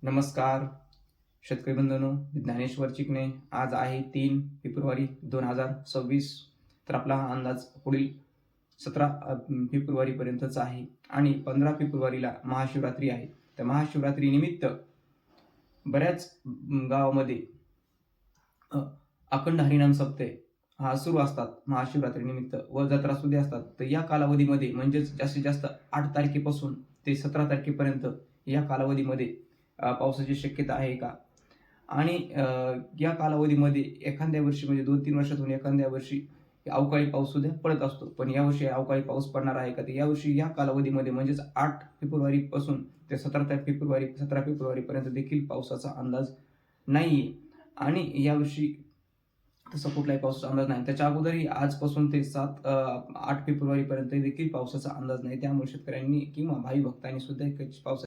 नमस्कार शेतकरी बंधूंनो, मी ज्ञानेश्वर चिकणे. आज आहे 3 फेब्रुवारी 2026. तर आपला हा अंदाज पुढील 17 फेब्रुवारीपर्यंतचा आहे आणि 15 फेब्रुवारीला महाशिवरात्री आहे. तर महाशिवरात्रीनिमित्त बऱ्याच गावामध्ये अ, अखंड हरिनाम सप्ते हा सुरू असतात महाशिवरात्रीनिमित्त व जत्रा सुद्धा असतात. तर या कालावधीमध्ये म्हणजेच जास्तीत जास्त 8 तारखेपासून ते 17 तारखेपर्यंत या कालावधीमध्ये पावसाची शक्यता आहे का? आणि या कालावधीमध्ये एखाद्या वर्षी म्हणजे 2-3 वर्षातून एखाद्या वर्षी अवकाळी पाऊस सुद्धा पडत असतो. पण यावर्षी अवकाळी पाऊस पडणार आहे का? तर यावर्षी या कालावधीमध्ये म्हणजेच 8 फेब्रुवारीपासून ते 17 फेब्रुवारीपर्यंत देखील पावसाचा अंदाज नाहीये. आणि यावर्षी तसा कुठलाही पावसाचा अंदाज नाही. त्याच्या अगोदरही आजपासून ते 8 फेब्रुवारीपर्यंत देखील पावसाचा अंदाज नाही. त्यामुळे शेतकऱ्यांनी किंवा भावी भक्तांनी सुद्धा पावसाची